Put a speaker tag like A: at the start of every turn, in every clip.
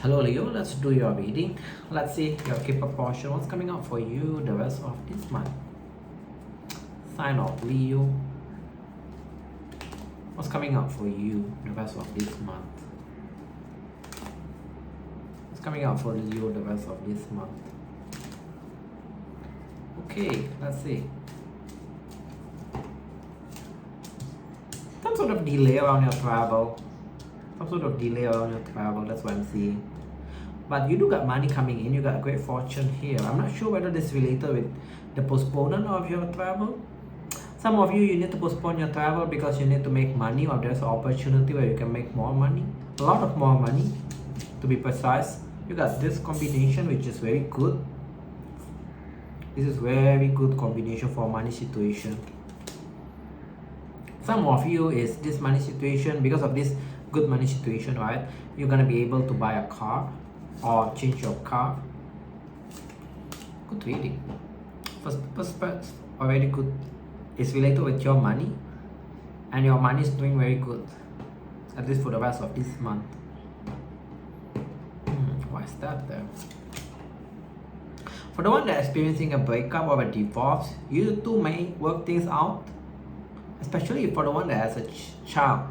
A: Hello Leo, let's do your reading. Let's see your keeper portion. What's coming up for you the rest of this month? Sign of Leo. What's coming up for you the rest of this month? What's coming up for Leo the rest of this month? Okay, let's see. Some sort of delay around your travel. Some sort of delay around your travel, that's what I'm seeing. But you do got money coming in, you got great fortune here. I'm not sure whether this is related with the postponement of your travel. Some of you need to postpone your travel because you need to make money, or there's an opportunity where you can make more money. A lot of more money, to be precise. You got this combination, which is very good. This is very good combination for money situation. Some of you is this money situation, because of this good money situation, right? You're gonna be able to buy a car or change your car. Good reading. First part already good. It's related with your money, and your money is doing very good, at least for the rest of this month. Why is that there? For the one that's experiencing a breakup or a divorce, you two may work things out, especially for the one that has a child.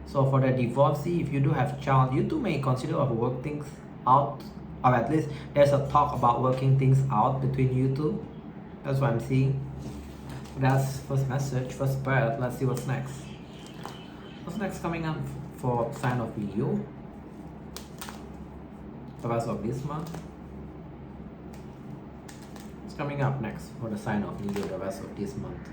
A: So for the divorcee, if you do have child, you two may consider of work things out, or at least there's a talk about working things out between you two. That's what I'm seeing. That's first message, first part. Let's see what's next. What's next coming up for sign of Leo the rest of this month? What's coming up next for the sign of Leo the rest of this month?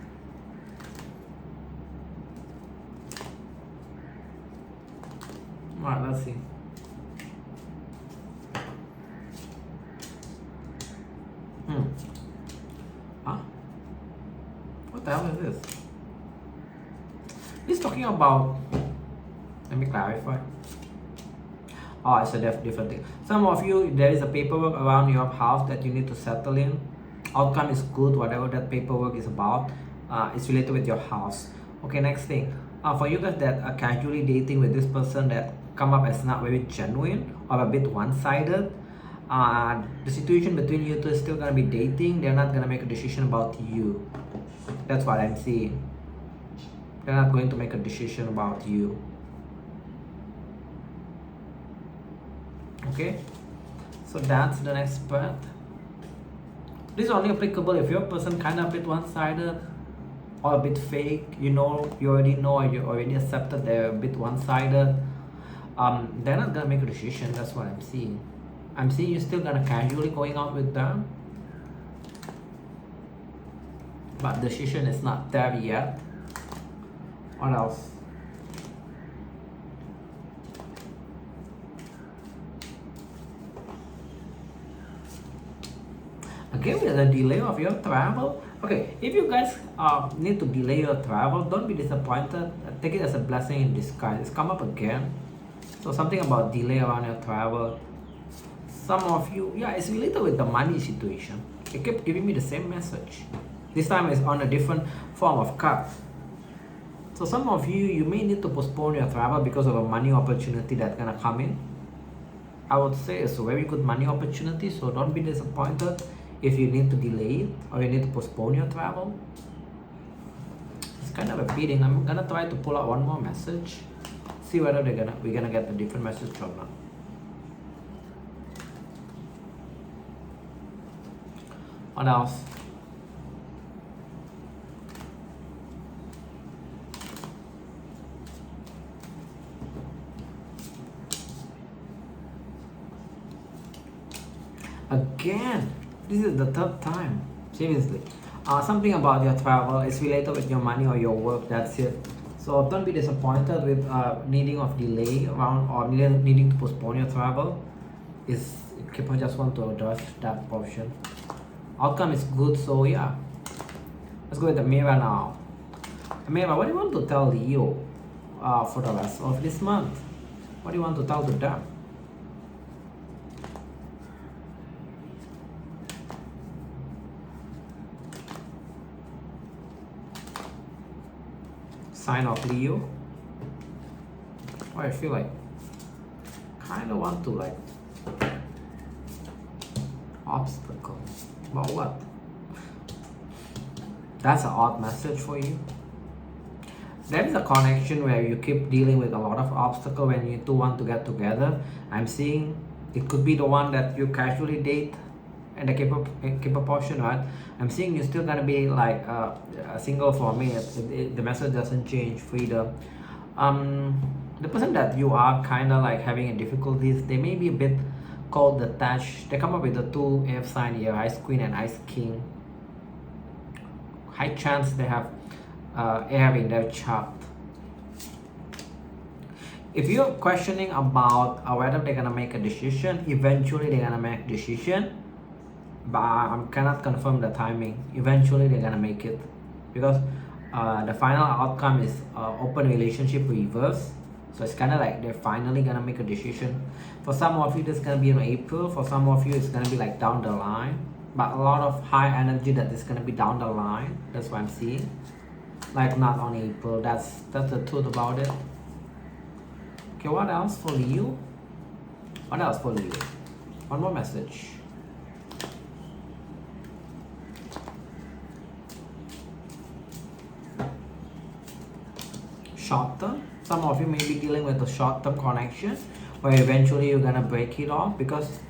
A: Alright, let's see. Huh? What the hell is this? He's talking about... Let me clarify. Oh, it's a different thing. Some of you, there is a paperwork around your house that you need to settle in. Outcome is good, whatever that paperwork is about. It's related with your house. Okay, next thing. For you guys that are casually dating with this person that come up as not very genuine or a bit one-sided, the situation between you two is still gonna be dating. They're not gonna make a decision about you. That's what I'm seeing. They're not going to make a decision about you. Okay, so that's the next part. This is only applicable if your person kind of a bit one-sided or a bit fake. You already know, or you already accepted they're a bit one-sided. They're not gonna make a decision. That's what I'm seeing. I'm seeing you're still gonna casually going out with them, but decision is not there yet. What else? Again, with the delay of your travel. Okay, if you guys need to delay your travel, don't be disappointed. Take it as a blessing in disguise. It's come up again. So something about delay around your travel. Some of you, yeah, it's related with the money situation. It kept giving me the same message. This time it's on a different form of card. So some of you, you may need to postpone your travel because of a money opportunity that's gonna come in. I would say it's a very good money opportunity, so don't be disappointed if you need to delay it or you need to postpone your travel. It's kind of a feeling. I'm gonna try to pull out one more message, see whether we're gonna get a different message or not. What else? Again, this is the third time. Seriously. Something about your travel is related with your money or your work. That's it. So don't be disappointed with needing of delay around or needing to postpone your travel. I just want to address that portion. Outcome is good, so yeah. Let's go with the mirror now. Mirror, what do you want to tell Leo for the rest of this month? What do you want to tell to them? Sign of Leo. I feel like kind of want to like obstacle. But what? That's an odd message for you. There is a connection where you keep dealing with a lot of obstacle when you two want to get together. I'm seeing it could be the one that you casually date and the keeper portion, right? I'm seeing you're still gonna be like a single for me. The message doesn't change. Freedom. The person that you are kind of like having a difficulties, they may be a bit cold detached. They come up with the two air sign here, Ice Queen and Ice King. High chance they have air in their chart. If you're questioning about whether they're gonna make a decision, eventually they're gonna make a decision, but I cannot confirm the timing. Eventually they're gonna make it, because the final outcome is open relationship reverse. So it's kind of like they're finally gonna make a decision. For some of you, this is gonna be in April. For some of you, it's gonna be like down the line. But a lot of high energy that is gonna be down the line. That's what I'm seeing. Like not on April. That's the truth about it. Okay, what else for you? What else for you? One more message. Short term. Some of you may be dealing with a short term connection where eventually you're gonna break it off, because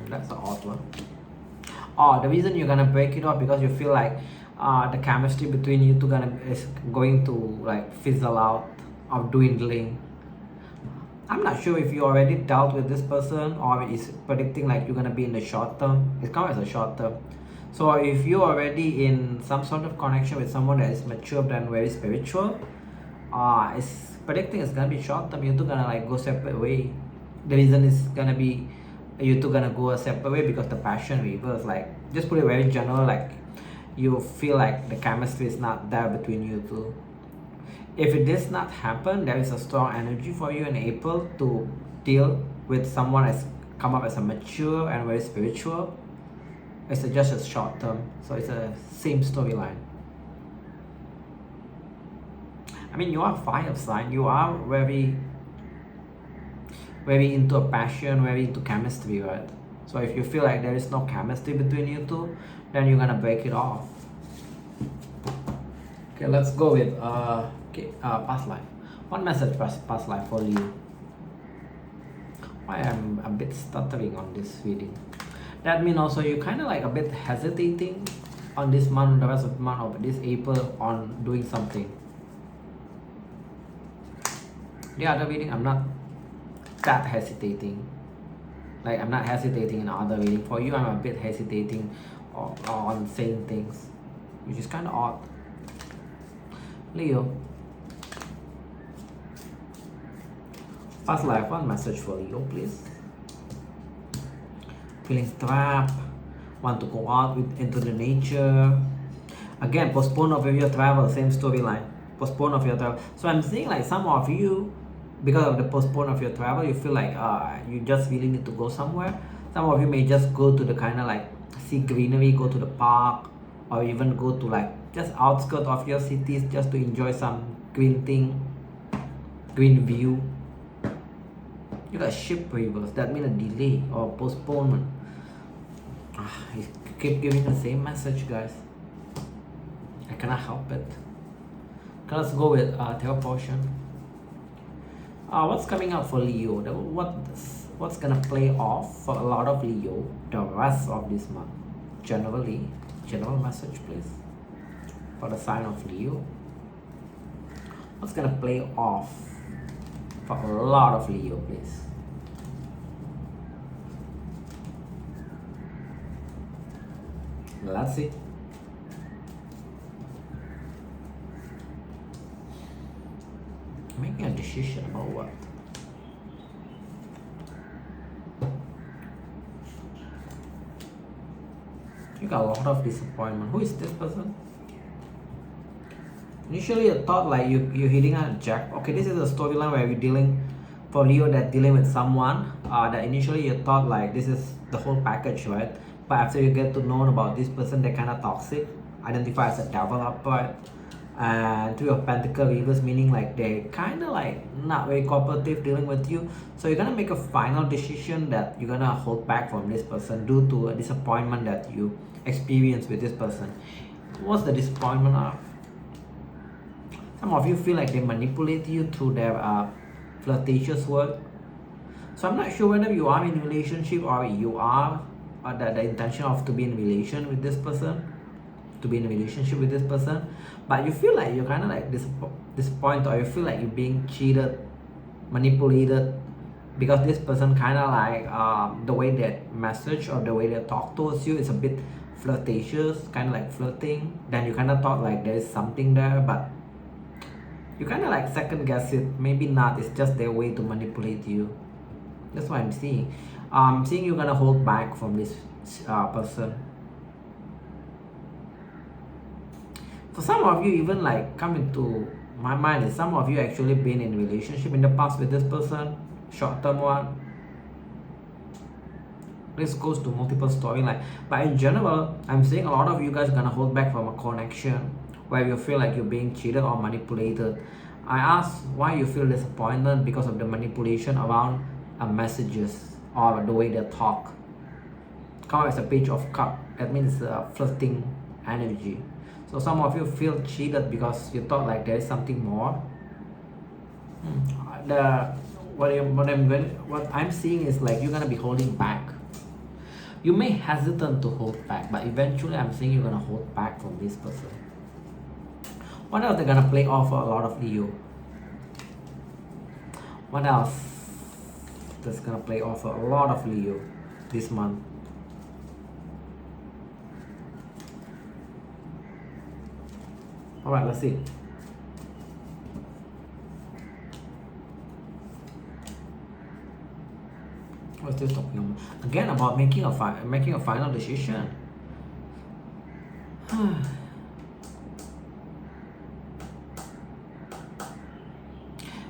A: that's the odd one. The reason you're gonna break it off because you feel like the chemistry between you two is going to like fizzle out or dwindling. I'm not sure if you already dealt with this person or is predicting like you're gonna be in the short term. It's coming as a short term. So if you're already in some sort of connection with someone that is mature and very spiritual, it's predicting it's gonna be short term. You two gonna like go separate way. The reason is gonna be you two gonna go a separate way because the passion reverse. Like, just put it very general, like you feel like the chemistry is not there between you two. If it does not happen, there is a strong energy for you in April to deal with someone that's come up as a mature and very spiritual. It's just a short term, so it's a same storyline. I mean, you are fire sign. You are very into a passion, very into chemistry, right? So if you feel like there is no chemistry between you two, then you're gonna break it off. Okay, let's go with past life. One message past life for you. Why I'm a bit stuttering on this reading. That means also you kind of like a bit hesitating on this month, the rest of the month of this April, on doing something. The other reading, I'm not that hesitating. Like, I'm not hesitating in other reading. For you, I'm a bit hesitating on saying things, which is kind of odd. Leo. Past life, one message for Leo, please. Feeling trapped, want to go out into the nature. Again, postpone of your travel, same storyline. Postpone of your travel. So I'm seeing like some of you, because of the postpone of your travel, you feel like you just really need to go somewhere. Some of you may just go to the kind of like see greenery, go to the park, or even go to like just outskirts of your cities just to enjoy some green thing, green view. You got ship reverse, that means a delay or postponement. You keep giving the same message, guys. I cannot help it. Okay, let's go with tarot portion. What's coming up for Leo? What's gonna play off for a lot of Leo the rest of this month? General message, please, for the sign of Leo. What's gonna play off for a lot of Leo, please? Let's see. Making a decision about what? You got a lot of disappointment. Who is this person? Initially, you thought like you're hitting a jack. Okay, this is a storyline where you're dealing, for Leo, that dealing with someone that initially you thought like this is the whole package, right? But after you get to know about this person, they're kind of toxic, identify as a developer, and Three of Pentacle reverse, meaning like they kind of like not very cooperative dealing with you. So you're gonna make a final decision that you're gonna hold back from this person due to a disappointment that you experience with this person. What's the disappointment of? Some of you feel like they manipulate you through their flirtatious word. So I'm not sure whether you are in a relationship or you are the intention of to be in relation with this person, to be in a relationship with this person, but you feel like you're kind of like disappointed, or you feel like you're being cheated, manipulated, because this person kind of like the way they message or the way they talk towards you is a bit flirtatious, kind of like flirting. Then you kind of thought like there is something there, but you kind of like second guess it. Maybe not, it's just their way to manipulate you. That's what I'm seeing. I'm seeing you're gonna hold back from this person. For some of you, even like coming to my mind is some of you actually been in a relationship in the past with this person, short-term one. This goes to multiple storyline, but in general, I'm seeing a lot of you guys gonna hold back from a connection where you feel like you're being cheated or manipulated. I asked why you feel disappointed because of the manipulation around messages or the way they talk. Come as a page of cup, that means flirting energy. So some of you feel cheated because you thought like there is something more. What I'm seeing is like you're gonna be holding back. You may hesitate to hold back, but eventually I'm seeing you're gonna hold back from this person. What else they're gonna play off for a lot of Leo? What else that's gonna play off for a lot of Leo this month? Alright, let's see. What's this talking about? Again, about making a final decision.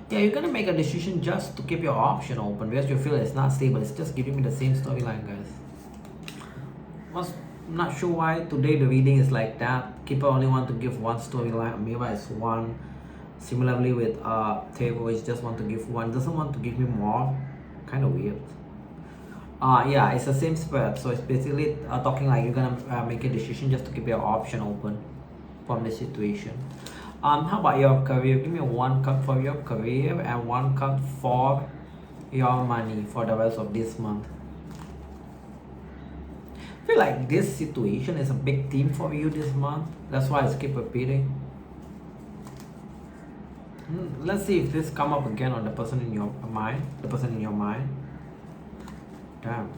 A: Yeah, you're gonna make a decision just to keep your option open because you feel it's not stable. It's just giving me the same storyline, guys. I'm not sure why today the reading is like that. Keeper only want to give one storyline. Amoeba is one. Similarly with Tarot is just want to give one. Doesn't want to give me more. Kind of weird. Yeah, it's the same spread. So it's basically talking like you're gonna make a decision just to keep your option open from the situation. How about your career? Give me one card for your career and one card for your money for the rest of this month. I feel like this situation is a big theme for you this month. That's why I keep repeating. Let's see if this come up again on the person in your mind. The person in your mind. Damn.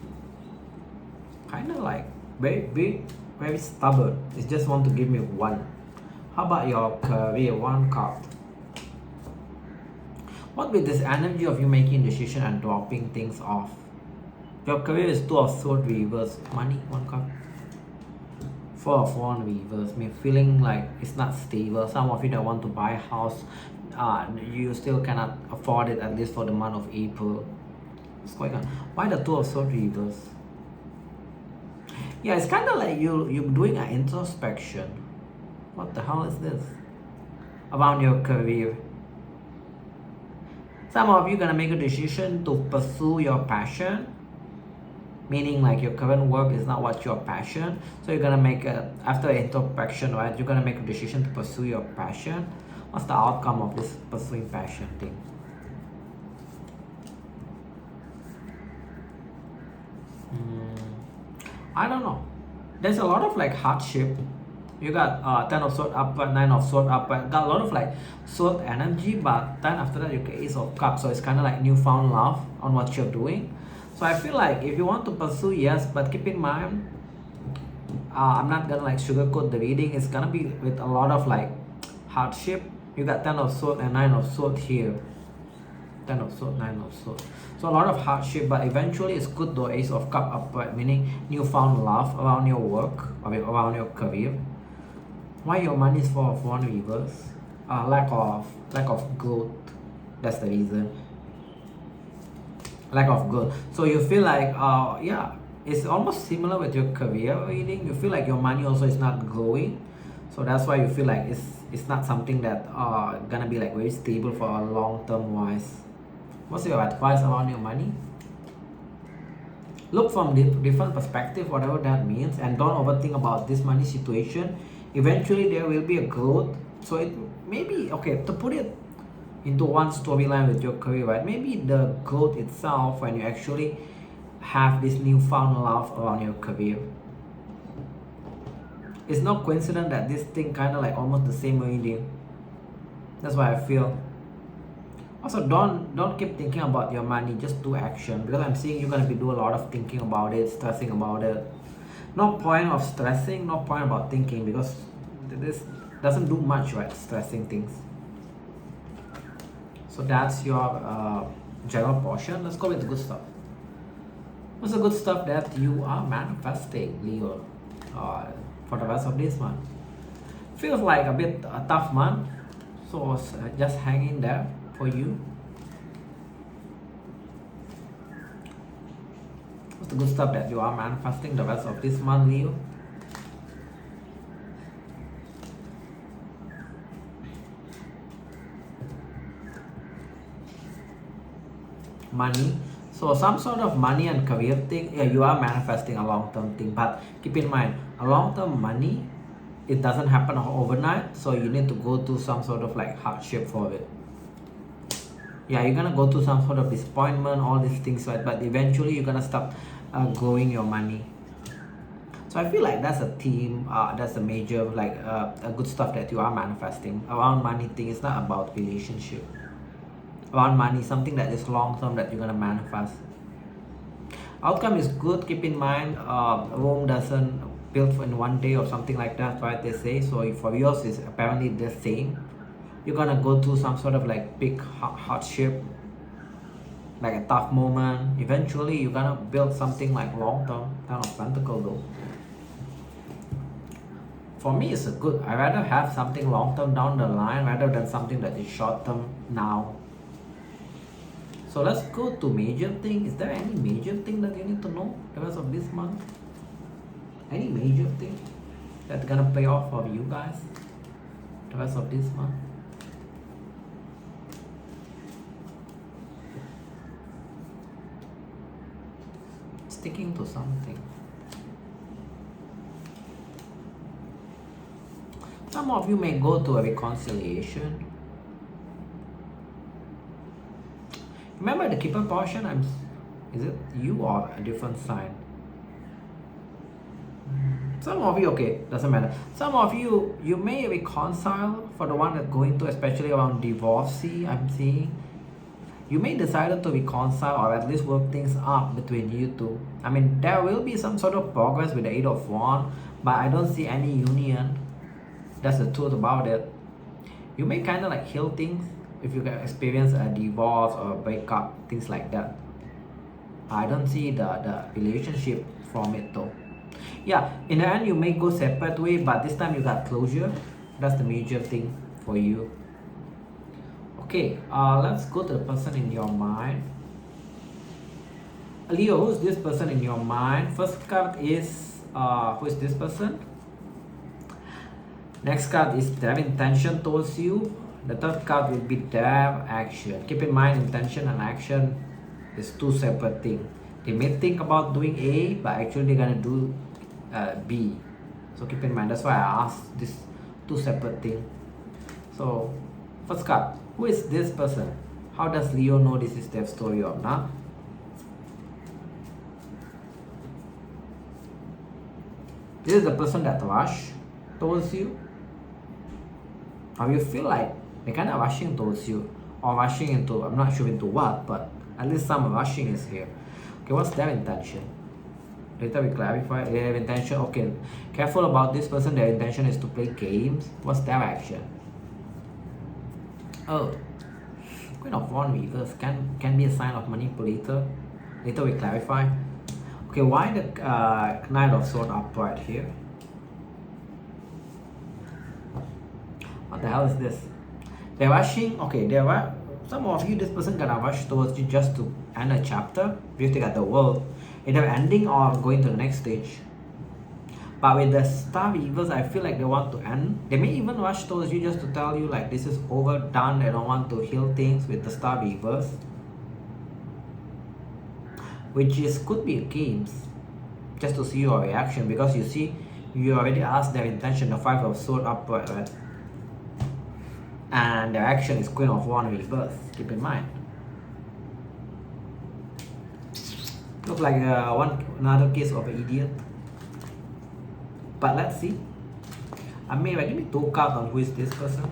A: Kind of like very big, very stubborn. It just want to give me one. How about your career? One card. What with this energy of you making decision and dropping things off? Your career is Two of Swords reverse. Money, one card. Four of Wands reverse. Me feeling like it's not stable. Some of you that want to buy a house, you still cannot afford it, at least for the month of April. What's going on? Why the Two of Swords reverse? Yeah, it's kind of like you're doing an introspection. What the hell is this? Around your career. Some of you gonna make a decision to pursue your passion. Meaning like your current work is not what your passion. So you're gonna make after introspection, right? You're gonna make a decision to pursue your passion. What's the outcome of this pursuing passion thing? I don't know. There's a lot of like hardship. You got 10 of Swords upright, 9 of Swords upright. Got a lot of like sword energy, but then after that you get Ace of Cups. So it's kind of like newfound love on what you're doing. So I feel like if you want to pursue, yes, but keep in mind, I'm not gonna like sugarcoat the reading. It's gonna be with a lot of like hardship. You got 10 of Swords and 9 of Swords here. 10 of Swords, 9 of Swords. So a lot of hardship, but eventually it's good though. Ace of Cups upright, meaning newfound love around your work or around your career. Why your money is Four of Wands reverse? Lack of growth. That's the reason. Lack of growth. So you feel like yeah, it's almost similar with your career reading. You feel like your money also is not growing. So that's why you feel like It's not something that gonna be like very stable for a long term wise. What's your advice around your money? Look from different perspective, whatever that means, and don't overthink about this money situation. Eventually there will be a growth. So it may be okay to put it into one storyline with your career, right? Maybe the growth itself, when you actually have this newfound love around your career. It's not coincidence that this thing kind of like almost the same reading. That's why I feel. Also, don't keep thinking about your money, just do action, because I'm seeing you're gonna be doing a lot of thinking about it, stressing about it. No point of stressing, no point about thinking, because this doesn't do much, right? Stressing things. So that's your general portion. Let's go with the good stuff. What's the good stuff that you are manifesting, Leo, for the rest of this month? Feels like a bit a tough month, so just hang in there for you. What's the good stuff that you are manifesting the rest of this month, Leo? Money. So some sort of money and career thing, yeah, you are manifesting a long-term thing, but keep in mind, a long-term money, it doesn't happen overnight, so you need to go through some sort of like hardship for it. Yeah, you're gonna go through some sort of disappointment, all these things, right? But eventually you're gonna start growing your money. So I feel like that's a theme, that's a major like a good stuff that you are manifesting around money thing. It's not about relationship. Around money, something that is long term that you're gonna manifest. Outcome is good. Keep in mind, Rome doesn't build in one day or something like that, right? They say so. For yours is apparently the same. You're gonna go through some sort of like big hardship, like a tough moment. Eventually, you're gonna build something like long term. Ten of Pentacles though. For me, it's a good. I rather have something long term down the line rather than something that is short term now. So let's go to major thing. Is there any major thing that you need to know the rest of this month? Any major thing that's gonna pay off for you guys the rest of this month? Sticking to something. Some of you may go to a reconciliation. Remember the keeper portion? Is it you or a different sign? Some of you, okay, doesn't matter. Some of you, you may reconcile for the one that's going to, especially around divorcee, I'm seeing. You may decide to reconcile or at least work things up between you two. I mean, there will be some sort of progress with the 8 of Wands, but I don't see any union. That's the truth about it. You may kind of like heal things if you can experience a divorce or a breakup, things like that. I don't see the relationship from it though. Yeah, in the end you may go separate way, but this time you got closure. That's the major thing for you. Okay, let's go to the person in your mind. Leo, who's this person in your mind? First card is who is this person? Next card is their intention towards you. The third card will be their action. Keep in mind, intention and action is two separate things. They may think about doing A, but actually they're gonna do B. So keep in mind, that's why I asked this two separate things. So first card, who is this person? How does Leo know this is their story or not? This is the person that rush towards you. Or you feel like they're kind of rushing towards you, or rushing into, I'm not sure into what, but at least some rushing is here. Okay, what's their intention? Later we clarify their intention. Okay, careful about this person. Their intention is to play games. What's their action? Oh, Queen of Wands reverse can be a sign of manipulator. Later we clarify. Okay, why the Knight of Swords upright here? What the hell is this? They're rushing. Okay, some of you, this person gonna rush towards you just to end a chapter. If you take at the world, either ending or going to the next stage. But with the star weavers, I feel like they want to end. They may even rush towards you just to tell you like this is over, done. They don't want to heal things with the star weavers, which is could be a games, just to see your reaction, because you see you already asked their intention, the 5 of swords upright, right? And their action is Queen of Wands reverse. Keep in mind. Look like another case of an idiot. But let's see. Give me 2 cards on who is this person.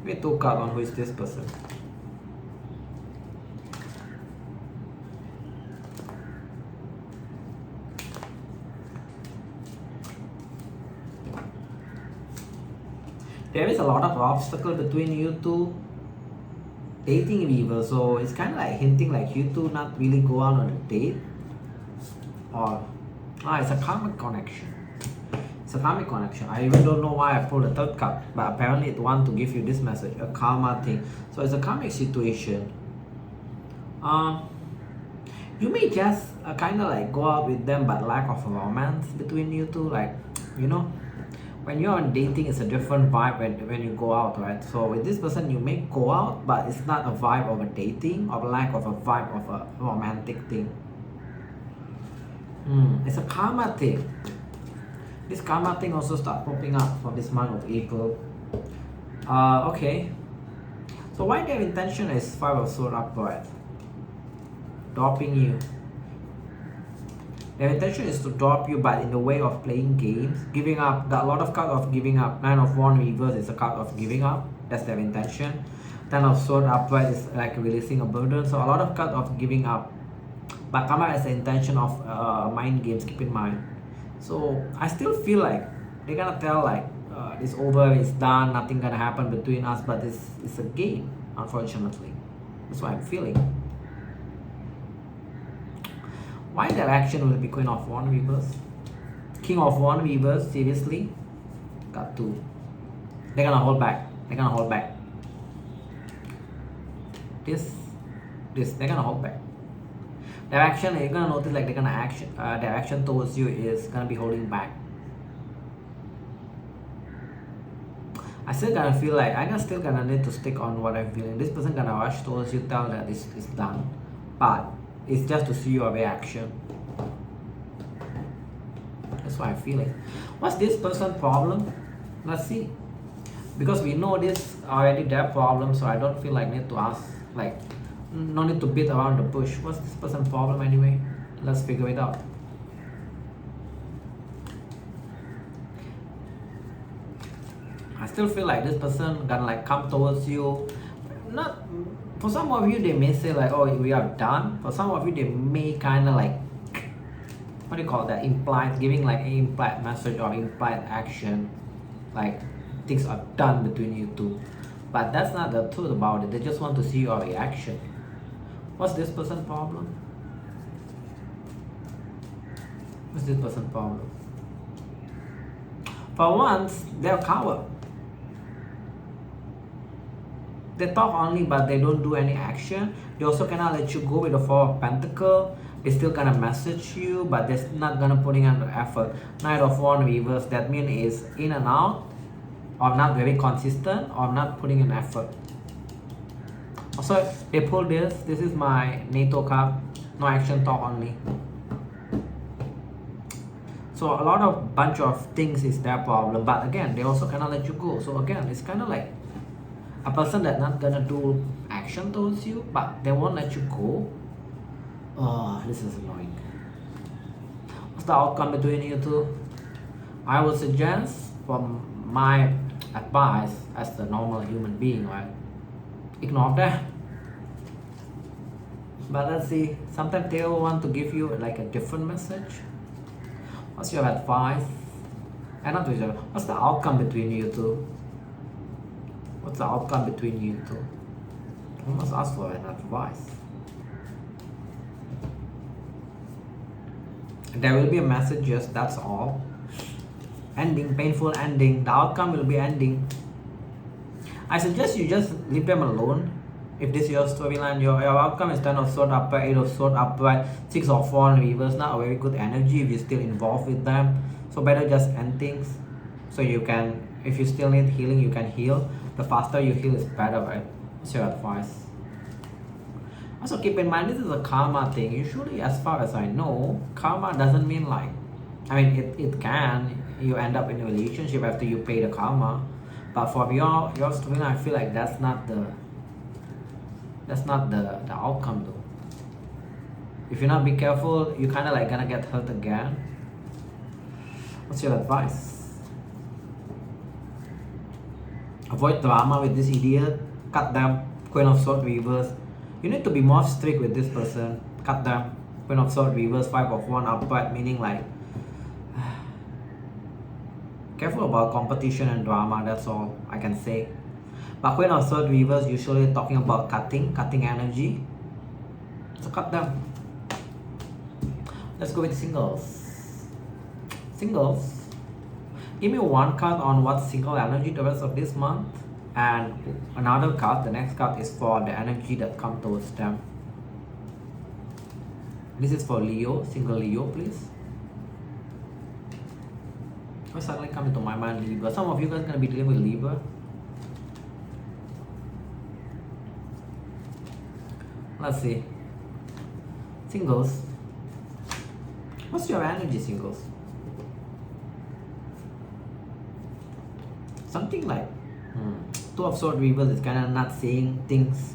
A: Give me 2 cards on who is this person. There is a lot of obstacle between you two. Dating weaver, so it's kind of like hinting like you two not really go out on a date. Or it's a karmic connection. It's a karmic connection. I even don't know why I pulled the 3rd card, but apparently it wants to give you this message, a karma thing. So it's a karmic situation. You may just kind of like go out with them, but lack of romance between you two. Like, you know, when you're on dating, it's a different vibe when you go out, right? So with this person, you may go out, but it's not a vibe of a dating, or lack of a vibe of a romantic thing. It's a karma thing. This karma thing also starts popping up for this month of April. Okay. So why their intention is 5 of swords upright? Dropping you. Their intention is to drop you, but in the way of playing games, giving up. A lot of cards of giving up. 9 of Wands reverse is a card of giving up. That's their intention. 10 of swords upright is like releasing a burden. So a lot of cards of giving up, but come out as the intention of mind games. Keep in mind. So I still feel like they're gonna tell like it's over, it's done, nothing gonna happen between us. But it's a game, unfortunately. That's what I'm feeling. Why their action will be Queen of Wands reverse? King of Wands reverse, seriously? Got 2. They're gonna hold back. They're gonna hold back. This, they're gonna hold back. Their action, you're gonna notice like they're gonna action, their action towards you is gonna be holding back. I still gonna feel like I'm still gonna need to stick on what I'm feeling. This person gonna rush towards you, tell that this is done, but it's just to see your reaction. That's what I'm feeling. What's this person's problem? Let's see. Because we know this already their problem, so I don't feel like need to ask, like, no need to beat around the bush. What's this person's problem anyway? Let's figure it out. I still feel like this person gonna like come towards you. Not for some of you, they may say like, oh, we are done. For some of you, they may kind of like, what do you call that, implied, giving like an implied message or implied action, like things are done between you two. But that's not the truth about it. They just want to see your reaction. What's this person's problem? What's this person's problem? For once, they're a coward. They talk only, but they don't do any action. They also cannot let you go with the 4 of Pentacles. They still gonna message you, but they're not gonna put in an effort. 9 of Wands reverse, that means is in and out, or not very consistent, or not putting an effort. Also, they pull this. This is my NATO card. No action, talk only. So a lot of bunch of things is their problem, but again, they also cannot let you go. So again, it's kind of like a person that's not gonna do action towards you, but they won't let you go. Oh, this is annoying. What's the outcome between you two? I would suggest, from my advice as the normal human being, right? Ignore that. But let's see. Sometimes they will want to give you like a different message. What's your advice? And not with you. What's the outcome between you two? What's the outcome between you two? I must ask for an advice. There will be a message, yes, that's all. Ending, painful ending. The outcome will be ending. I suggest you just leave them alone. If this is your storyline, your outcome is 10 of sword upright, 8 of sword upright, 6 of wand reverse. Not a very good energy if you're still involved with them. So better just end things. So you can, if you still need healing, you can heal. The faster you heal is better, right? What's your advice? Also keep in mind, this is a karma thing. Usually, as far as I know, karma doesn't mean like, I mean, it can, you end up in a relationship after you pay the karma. But for your storyline, I feel like that's not the outcome though. If you're not be careful, you're kind of like gonna get hurt again. What's your advice? Avoid drama with this idiot. Cut them. Queen of Swords reverse. You need to be more strict with this person. Cut them. Queen of Swords reverse. 5 of Wands upright, meaning like careful about competition and drama. That's all I can say. But Queen of Swords reverse usually talking about cutting energy. So cut them. Let's go with singles. Singles. Give me one card on what single energy the rest of this month, and another card. The next card is for the energy that comes towards them. This is for Leo. Single Leo, please. What suddenly come into my mind? Libra. Some of you guys gonna be dealing with Libra. Let's see. Singles. What's your energy, singles? Something like 2 of Swords reverse is kind of not seeing things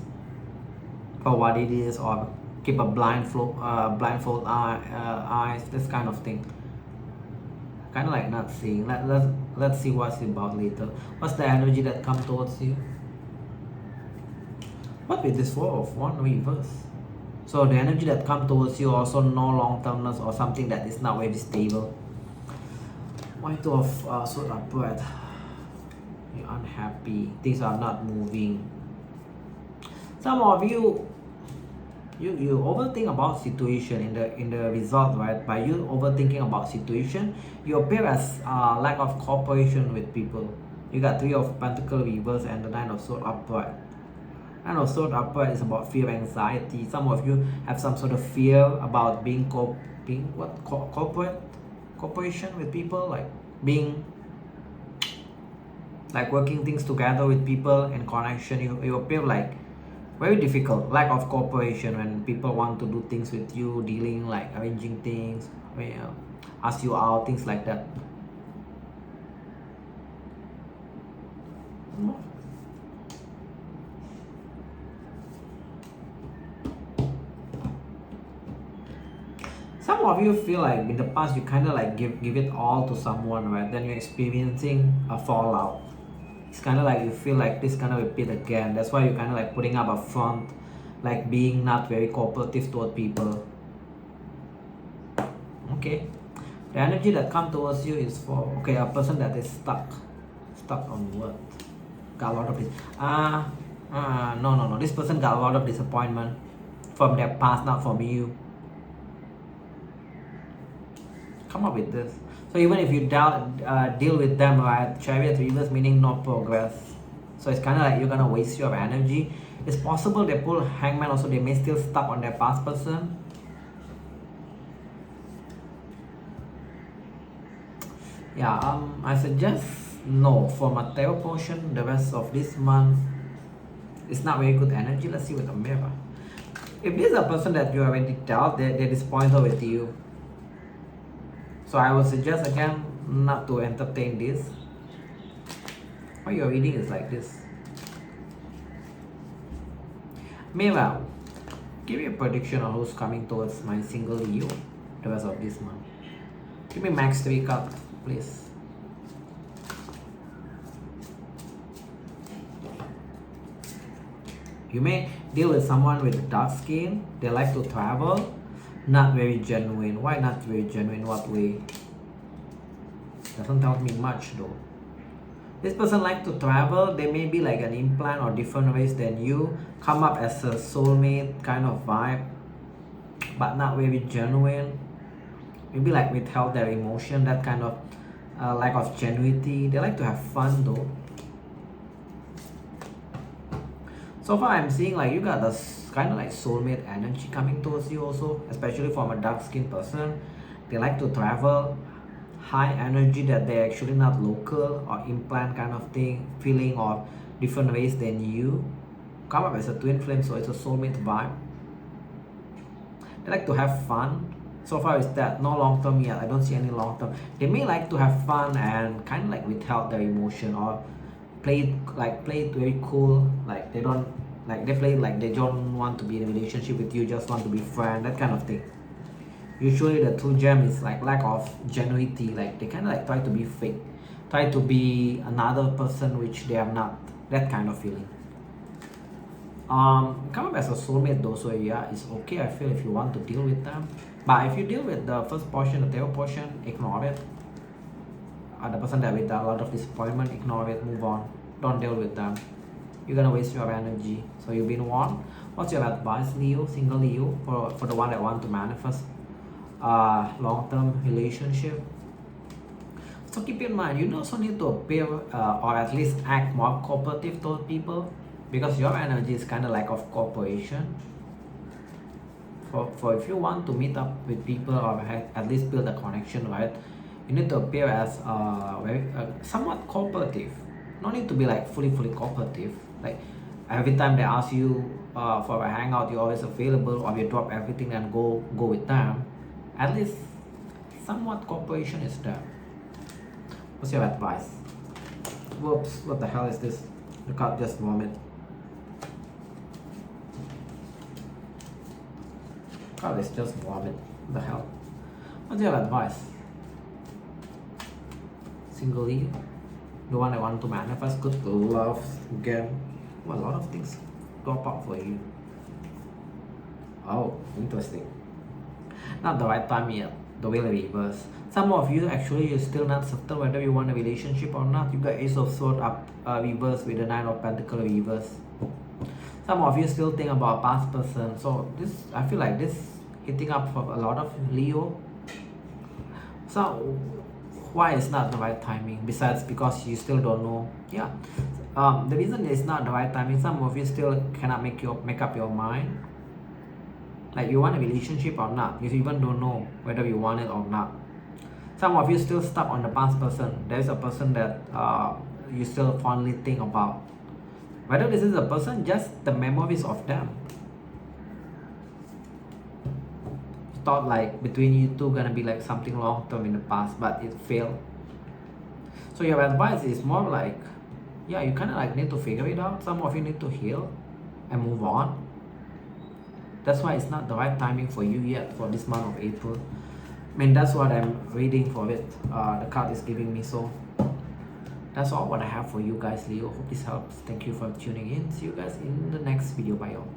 A: for what it is, or keep a blindfold eyes, this kind of thing. Kind of like not seeing. Let's see what's about later. What's the energy that comes towards you? What with this 4 of Wands reverse? So the energy that comes towards you also no long-termness or something that is not very stable. Why 2 of Swords upright? You're unhappy. Things are not moving. Some of you overthink about situation in the result, right? By you overthinking about situation, you appear as lack of cooperation with people. You got 3 of Pentacles reverse and the 9 of Swords upright. 9 of Swords upright is about fear, anxiety. Some of you have some sort of fear about cooperation with people, like being like working things together with people and connection. You appear like very difficult, lack of cooperation when people want to do things with you, dealing, like arranging things, ask you out, things like that. Some of you feel like in the past you kind of like give it all to someone, right? Then you're experiencing a fallout. It's kind of like you feel like this kind of repeat again. That's why you're kind of like putting up a front, like being not very cooperative toward people. Okay, the energy that comes towards you is for a person that is stuck on what? Got a lot of this. No. This person got a lot of disappointment from their past, not from you. Come up with this. So even if you deal with them, right, Chariot reverse meaning no progress. So it's kind of like you're gonna waste your energy. It's possible they pull Hangman also. They may still stuck on their past person. Yeah, I suggest no for my tarot portion. The rest of this month, it's not very good energy. Let's see with the mirror. If this is a person that you already dealt, they're disappointed with you. So I would suggest again not to entertain this. What you're reading is like this. Mirror, give me a prediction on who's coming towards my single Leo the rest of this month. Give me max 3 cards, please. You may deal with someone with dark skin. They like to travel. Not very genuine. Why not very genuine? What way? Doesn't tell me much though. This person like to travel. They may be like an implant or different ways than you. Come up as a soulmate kind of vibe, but not very genuine. Maybe like withheld their emotion. That kind of lack of genuinity. They like to have fun though. So far I'm seeing like you got this kind of like soulmate energy coming towards you also, especially from a dark skinned person. They like to travel, high energy that they're actually not local or implant kind of thing, feeling or different ways than you. Come up as a twin flame, so it's a soulmate vibe. They like to have fun. So far is that no long term yet. I don't see any long term. They may like to have fun and kind of like withhold their emotion or play it very cool. Like they don't like they play like they don't want to be in a relationship with you, just want to be friend, that kind of thing. Usually the two gem is like lack of genuinity. Like they kind of like try to be fake, try to be another person which they are not. That kind of feeling. Come up as a soulmate though, so yeah, it's okay. I feel if you want to deal with them, but if you deal with the first portion, the tail portion, ignore it. The person that with a lot of disappointment, ignore it, move on. Don't deal with them. You're gonna waste your energy. So you've been warned. What's your advice, Leo, single Leo, for the one that want to manifest long-term relationship? So keep in mind, you also need to appear or at least act more cooperative toward people, because your energy is kind of lack of cooperation. For if you want to meet up with people or at least build a connection, right, you need to appear as very somewhat cooperative. No need to be like fully cooperative. Like every time they ask you for a hangout, you're always available, or you drop everything and go with them. At least somewhat cooperation is there. What's your advice? Whoops, what the hell is this? The card just vomit. Card is just vomit. What the hell? What's your advice? Single Leo, the one I want to manifest good love again. Well, a lot of things drop out for you. Oh, interesting. Not the right time yet. The wheel reverse. Some of you actually you're still not certain whether you want a relationship or not. You got Ace of Swords up reverse with the Nine of Pentacles reverse. Some of you still think about past person. So this, I feel like this hitting up for a lot of Leo. So why it's not the right timing? Besides because you still don't know. Yeah. The reason it's not the right timing, some of you still cannot make up your mind. Like you want a relationship or not. You even don't know whether you want it or not. Some of you still stuck on the past person. There's a person that you still fondly think about. Whether this is a person, just the memories of them. You thought like between you two gonna be like something long term in the past, but it failed. So your advice is more like, yeah, you kind of like need to figure it out. Some of you need to heal and move on. That's why it's not the right timing for you yet for this month of April. I mean, that's what I'm reading for it. The card is giving me. So that's all what I have for you guys, Leo. Hope this helps. Thank you for tuning in. See you guys in the next video. Bye, y'all.